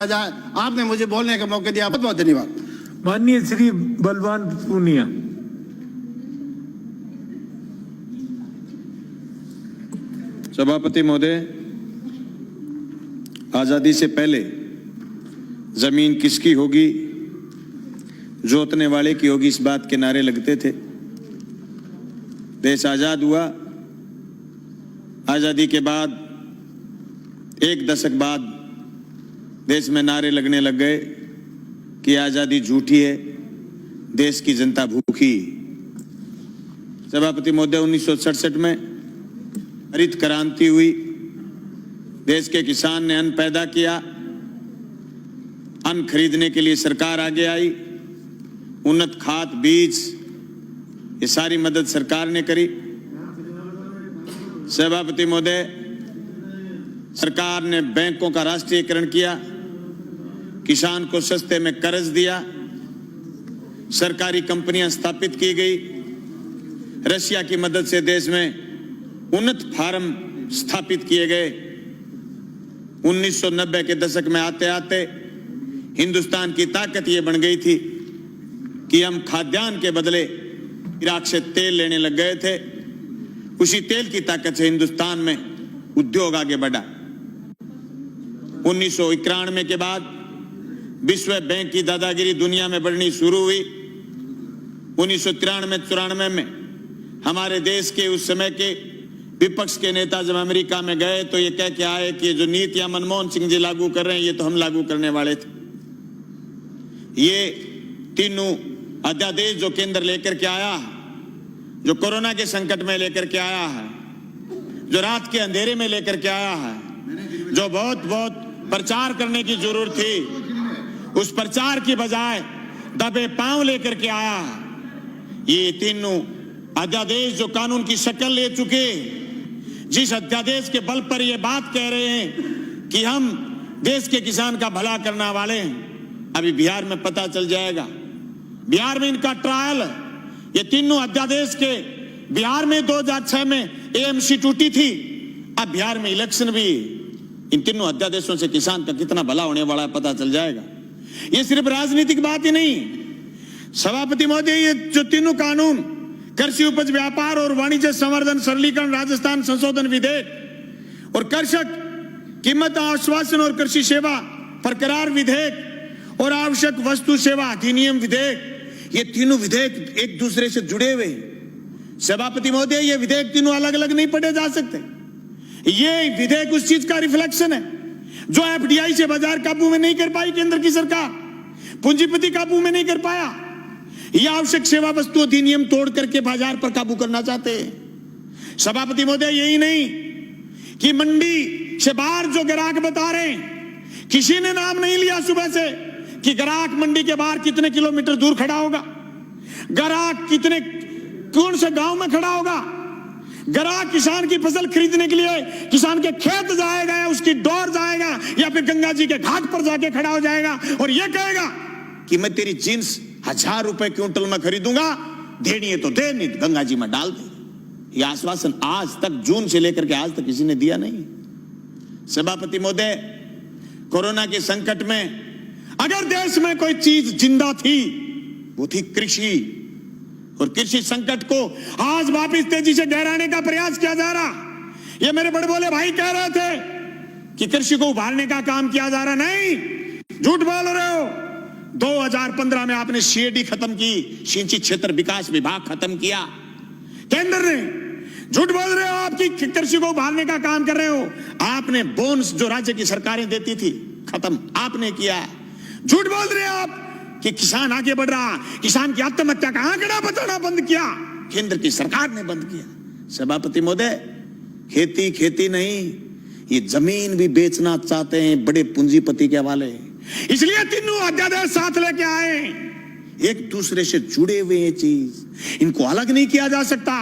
जाए। आपने मुझे बोलने का मौका दिया, बहुत बहुत धन्यवाद। माननीय श्री बलवान पूनिया। सभापति महोदय, आजादी से पहले जमीन किसकी होगी, जोतने वाले की होगी, इस बात के नारे लगते थे। देश आजाद हुआ, आजादी के बाद एक दशक बाद देश में नारे लगने लग गए कि आजादी झूठी है, देश की जनता भूखी। सभापति महोदय, 1967 में हरित क्रांति हुई, देश के किसान ने अन्न पैदा किया, अन्न खरीदने के लिए सरकार आगे आई, उन्नत खाद बीज ये सारी मदद सरकार ने करी। सभापति महोदय, सरकार ने बैंकों का राष्ट्रीयकरण किया, किसान को सस्ते में कर्ज दिया, सरकारी कंपनियां स्थापित की गई, रशिया की मदद से देश में उन्नत फार्म स्थापित किए गए। 1990 के दशक में आते आते हिंदुस्तान की ताकत ये बन गई थी कि हम खाद्यान्न के बदले इराक से तेल लेने लग गए थे। उसी तेल की ताकत से हिंदुस्तान में उद्योग आगे बढ़ा। 1991 के बाद विश्व बैंक की दादागिरी दुनिया में बढ़नी शुरू हुई। 1993-94 में हमारे देश के उस समय के विपक्ष के नेता जब अमेरिका में गए तो ये कह के आए कि जो नीतियां मनमोहन सिंह जी लागू कर रहे हैं ये तो हम लागू करने वाले थे। ये तीनों अध्यादेश जो केंद्र लेकर के आया है, जो कोरोना के संकट में लेकर के आया है, जो रात के अंधेरे में लेकर के आया है, जो बहुत बहुत प्रचार करने की जरूरत थी, उस प्रचार की बजाय दबे पांव लेकर के आया है। ये तीनों अध्यादेश जो कानून की शक्ल ले चुके, जिस अध्यादेश के बल पर ये बात कह रहे हैं कि हम देश के किसान का भला करने वाले हैं, अभी बिहार में पता चल जाएगा। बिहार में इनका ट्रायल, ये तीनों अध्यादेश के बिहार में 2006 में एएमसी टूटी थी, अब बिहार में इलेक्शन भी, इन तीनों अध्यादेशों से किसान का कितना भला होने वाला है पता चल जाएगा। ये सिर्फ राजनीतिक बात ही नहीं। सभापति महोदय, ये जो तीनों कानून, कृषि उपज व्यापार और वाणिज्य संवर्धन सरलीकरण राजस्थान संशोधन विधेयक और कृषक कीमत आश्वासन और कृषि सेवा प्रकरार विधेयक और आवश्यक वस्तु सेवा अधिनियम विधेयक, ये तीनों विधेयक एक दूसरे से जुड़े हुए। सभापति महोदय, ये विधेयक तीनों अलग अलग नहीं पढ़े जा सकते। ये विधेयक उस चीज का रिफ्लेक्शन है जो एफडीआई से बाजार काबू में नहीं कर पाई केंद्र की सरकार, पूंजीपति काबू में नहीं कर पाया। यह आवश्यक सेवा वस्तु अधिनियम तोड़ करके बाजार पर काबू करना चाहते हैं। सभापति महोदय, यही नहीं कि मंडी से बाहर जो ग्राहक बता रहे हैं, किसी ने नाम नहीं लिया सुबह से कि ग्राहक मंडी के बाहर कितने किलोमीटर दूर खड़ा होगा, ग्राहक कितने कौन से गांव में खड़ा होगा, ग्राहक किसान की फसल खरीदने के लिए किसान के खेत जाएगा या उसकी डोर जाएगा या फिर गंगा जी के घाट पर जाके खड़ा हो जाएगा और यह कहेगा कि मैं तेरी जींस 1000 रुपए क्विंटल में खरीदूंगा, देनी है तो दे, नहीं गंगा जी में डाल दे। यह आश्वासन आज तक, जून से लेकर के आज तक किसी ने दिया नहीं। सभापति महोदय, कोरोना के संकट में अगर देश में कोई चीज जिंदा थी वो थी कृषि, और कृषि संकट को आज वापिस तेजी से गहराने का प्रयास किया जा रहा। ये मेरे बड़े बोले भाई कह रहे थे कि कृषि को उभारने का काम किया जा रहा, नहीं, झूठ बोल रहे हो। 2015 में आपने सीएडी खत्म की, सिंचित क्षेत्र विकास विभाग खत्म किया केंद्र ने। झूठ बोल रहे हो, आपकी कृषि को उभारने का काम कर रहे हो। आपने बोनस जो राज्य की सरकारें देती थी खत्म आपने किया। झूठ बोल रहे हो आप कि किसान आगे बढ़ रहा, किसान की आत्महत्या का आंकड़ा बताना बंद किया, केंद्र की सरकार ने बंद किया। सभापति महोदय, खेती खेती नहीं, ये जमीन भी बेचना चाहते हैं बड़े पूंजीपति के हवाले। इसलिए तीनों अध्यादेश साथ लेके आए, एक दूसरे से जुड़े हुए ये चीज, इनको अलग नहीं किया जा सकता।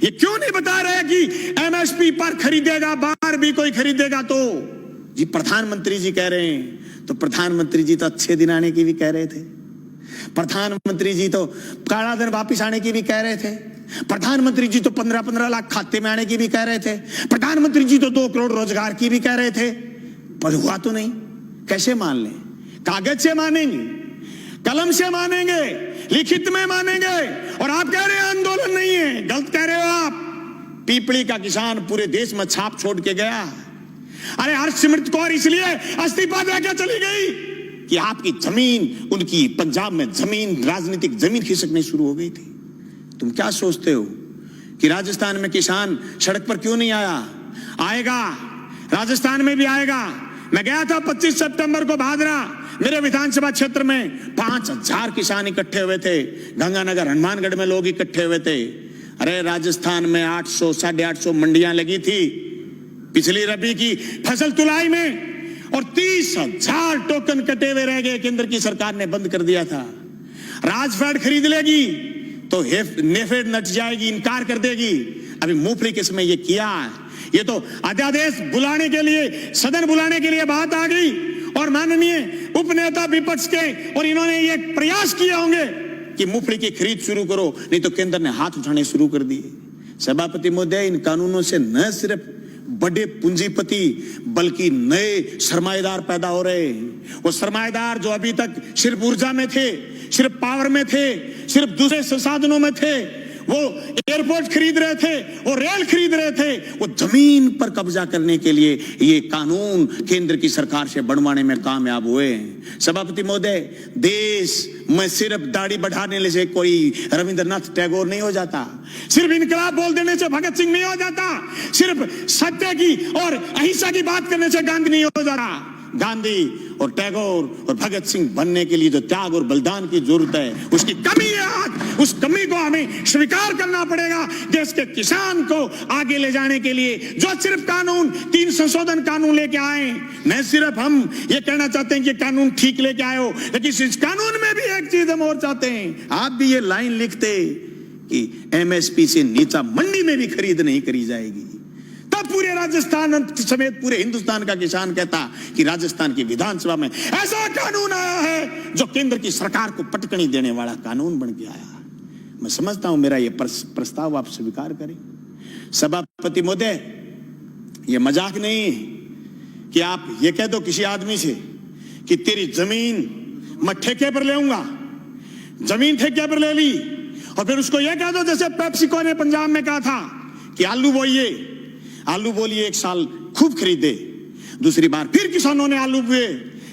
ये क्यों नहीं बता रहे कि एमएसपी पर खरीदेगा, बाहर भी कोई खरीदेगा तो जी प्रधानमंत्री जी कह रहे हैं, तो प्रधानमंत्री जी तो अच्छे दिन आने की भी कह रहे थे, प्रधानमंत्री जी तो काला धन वापिस आने की भी कह रहे थे, प्रधानमंत्री जी तो 15-15 लाख खाते में आने की भी कह रहे थे, प्रधानमंत्री जी तो 2 करोड़ रोजगार की भी कह रहे थे, पर हुआ तो नहीं। कैसे मान लें? कागज से मानेंगे, कलम से मानेंगे, लिखित में मानेंगे, और आप कह रहे हैं आंदोलन नहीं है। गलत कह रहे हो आप। पीपली का किसान पूरे देश में छाप छोड़ के गया। अरे हरसिमरत कौर इसलिए इस्तीफा देकर चली गई कि आपकी जमीन, उनकी पंजाब में जमीन, राजनीतिक जमीन खिसकनी शुरू हो गई थी। तुम क्या सोचते हो कि राजस्थान में किसान सड़क पर क्यों नहीं आया? आएगा, राजस्थान में भी आएगा। मैं गया था 25 सितंबर को भादरा, मेरे विधानसभा क्षेत्र में 5000 किसान इकट्ठे हुए थे। गंगानगर, हनुमानगढ़ में लोग इकट्ठे हुए थे। अरे राजस्थान में 800 850 मंडियां लगी थी पिछली रबी की फसल तुलाई में, और 30,000 टोकन कटे हुए रह गए। केंद्र की सरकार ने बंद कर दिया था। राजफेड खरीद लेगी तो नेफेड नट जाएगी, इनकार कर देगी। अभी मूंगफली किस में ये किया है? ये तो अध्यादेश बुलाने के लिए, सदन बुलाने के लिए बात आ गई, और माननीय उपनेता विपक्ष के और इन्होंने ये प्रयास किए होंगे कि मूंगफली की खरीद शुरू करो, नहीं तो केंद्र ने हाथ उठाने शुरू कर दिए। सभापति महोदय, इन कानूनों से न सिर्फ बड़े पूंजीपति बल्कि नए सरमाएदार पैदा हो रहे हैं। वो सरमाएदार जो अभी तक सिर्फ ऊर्जा में थे, सिर्फ पावर में थे, सिर्फ दूसरे संसाधनों में थे, वो एयरपोर्ट खरीद रहे थे, वो रेल खरीद रहे थे, वो जमीन पर कब्जा करने के लिए ये कानून केंद्र की सरकार से बनवाने में कामयाब हुए हैं। सभापति महोदय, देश में सिर्फ दाढ़ी बढ़ाने से कोई रविंद्रनाथ टैगोर नहीं हो जाता, सिर्फ इनकलाब बोल देने से भगत सिंह नहीं हो जाता, सिर्फ सत्य की और अहिंसा की बात करने से गांधी नहीं हो जाता। गांधी और टैगोर और भगत सिंह बनने के लिए जो त्याग और बलिदान की जरूरत है, उसकी कमी है आज। उस कमी को हमें स्वीकार करना पड़ेगा। देश के किसान को आगे ले जाने के लिए जो सिर्फ कानून, 3 संशोधन कानून लेके आए, न सिर्फ हम ये कहना चाहते हैं कि कानून ठीक लेके आए हो, लेकिन इस कानून में भी एक चीज हम और चाहते हैं। आप भी ये लाइन लिखते कि एमएसपी से नीचा मंडी में भी खरीद नहीं करी जाएगी, तब पूरे राजस्थान समेत पूरे हिंदुस्तान का किसान कहता कि राजस्थान की विधानसभा में ऐसा कानून आया है जो केंद्र की सरकार को पटकनी देने वाला कानून बन के आया। मैं समझता हूं मेरा यह प्रस्ताव आप स्वीकार करें। सभापति महोदय, यह मजाक नहीं है कि आप ये कह दो किसी आदमी से कि तेरी जमीन मैं ठेके पर लेऊंगा, जमीन ठेके पर ले ली, और फिर उसको यह कह दो जैसे पेप्सिको ने पंजाब में कहा था कि आलू बोइए, आलू बोलिए, 1 साल खूब खरीदे, दूसरी बार फिर किसानों ने आलू बोए,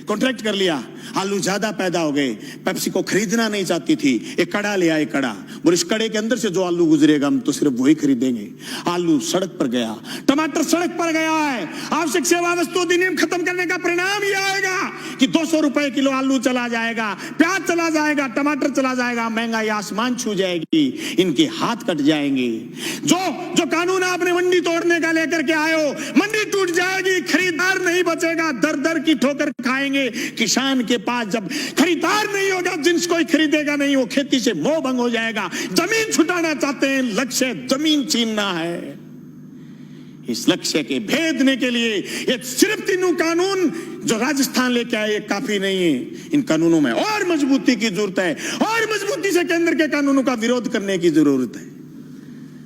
कॉन्ट्रैक्ट कर लिया, आलू ज्यादा पैदा हो गए, पेप्सिको खरीदना नहीं चाहती थी, एक कड़ा ले आए, कड़ा बोले इस कड़े के अंदर से जो आलू गुजरेगा हम तो सिर्फ वही खरीदेंगे। आलू सड़क पर गया, टमाटर सड़क पर गया है। आवश्यक सेवा वस्तु अधिनियम खत्म करने का परिणाम यह आएगा कि 200 रुपए किलो आलू चला जाएगा, प्याज चला जाएगा, टमाटर चला जाएगा, महंगाई आसमान छू जाएगी, इनके हाथ कट जाएंगे। जो कानून आपने मंडी तोड़ने का लेकर के आए हो, मंडी टूट जाएगी, खरीदार नहीं बचेगा, दर दर की ठोकर खाएंगे। किसान के पास जब खरीदार नहीं होगा, जिन्स कोई खरीदेगा नहीं, वो खेती से मोह भंग हो जाएगा। जमीन छुटाना चाहते हैं, लक्ष्य जमीन छीनना है। इस लक्ष्य के भेदने के लिए ये सिर्फ 3 कानून जो राजस्थान लेके आए काफी नहीं है। इन कानूनों में और मजबूती की जरूरत है, और मजबूती से केंद्र के कानूनों का विरोध करने की जरूरत है।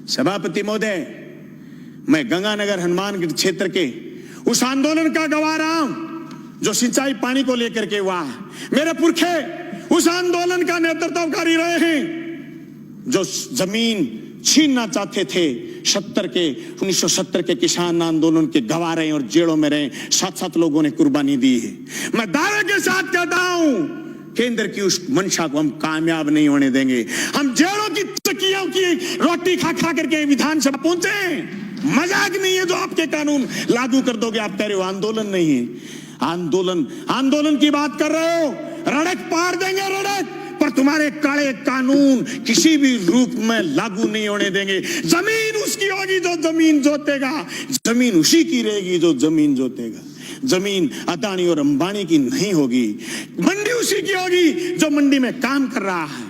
सभापति महोदय, मैं गंगानगर हनुमानगढ़ क्षेत्र के उस आंदोलन का गवाह रहा हूं जो सिंचाई पानी को लेकर के हुआ। मेरे पुरखे उस आंदोलन का नेतृत्वकारी रहे हैं जो जमीन छीनना चाहते थे। 1970 के किसान आंदोलन के गवाह रहे और जेलों में रहे, 7 लोगों ने कुर्बानी दी है। मैं दावे के साथ कहता हूं, केंद्र की उस मंशा को हम कामयाब नहीं होने देंगे। हम जेलों की चक्कियों की रोटी खा खा करके विधानसभा पहुंचे। मजाक नहीं है जो आपके कानून लागू कर दोगे। आप कह रहे हो आंदोलन नहीं है, आंदोलन की बात कर रहे हो, रड़क पार देंगे रड़क, पर तुम्हारे काले कानून किसी भी रूप में लागू नहीं होने देंगे। जमीन उसकी होगी जो जमीन जोतेगा, जमीन उसी की रहेगी जो जमीन जोतेगा। जमीन अदानी और अंबानी की नहीं होगी, मंडी उसी की होगी जो मंडी में काम कर रहा है।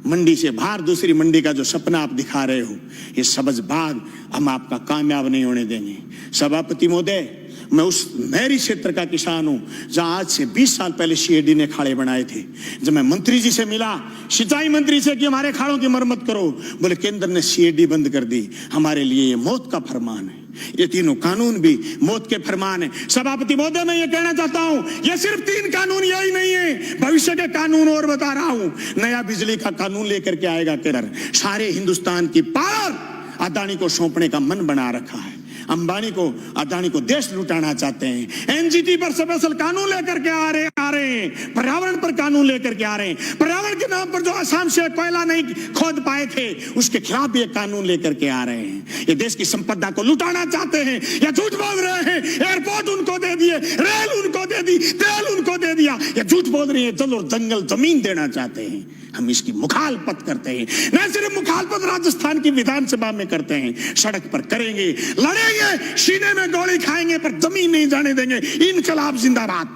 मंडी से बाहर दूसरी मंडी का जो सपना आप दिखा रहे हो, ये सबजबाग हम आपका कामयाब नहीं होने देंगे। सभापति महोदय, मैं उस नहरी क्षेत्र का किसान हूं जहां आज से 20 साल पहले सीएडी ने खाड़े बनाए थे। जब मैं मंत्री जी से मिला, सिंचाई मंत्री से कि हमारे खाड़ों की मरम्मत करो, बोले केंद्र ने सीएडी बंद कर दी, हमारे लिए ये मौत का फरमान है। ये तीनों कानून भी मौत के फरमान है। सभापति महोदय, मैं ये कहना चाहता हूं, ये सिर्फ 3 कानून यही नहीं है, भविष्य के कानून और बता रहा हूं। नया बिजली का कानून लेकर के आएगा केंद्र। सारे हिंदुस्तान की पावर अदानी को सौंपने का मन बना रखा है। अंबानी को, अदानी को देश लुटाना चाहते हैं। एनजीटी पर स्पेशल कानून लेकर के आ रहे हैं। पर्यावरण पर कानून लेकर के आ रहे हैं। पर्यावरण के नाम पर जो असम से कोयला नहीं खोद पाए थे, उसके खिलाफ भी एक कानून लेकर के आ रहे हैं। ये देश की संपदा को लुटाना चाहते हैं या झूठ बोल रहे हैं। एयरपोर्ट उनको दे दिए, रेल उनको दे दी, तेल उनको दे दिया, ये झूठ बोल रही है। जल और जंगल जमीन देना चाहते हैं। हम इसकी मुखालफत करते हैं। न सिर्फ मुखालफत राजस्थान की विधानसभा में करते हैं, सड़क पर करेंगे, लड़ेंगे, सीने में गोली खाएंगे, पर जमीन नहीं जाने देंगे। इनकलाब जिंदाबाद।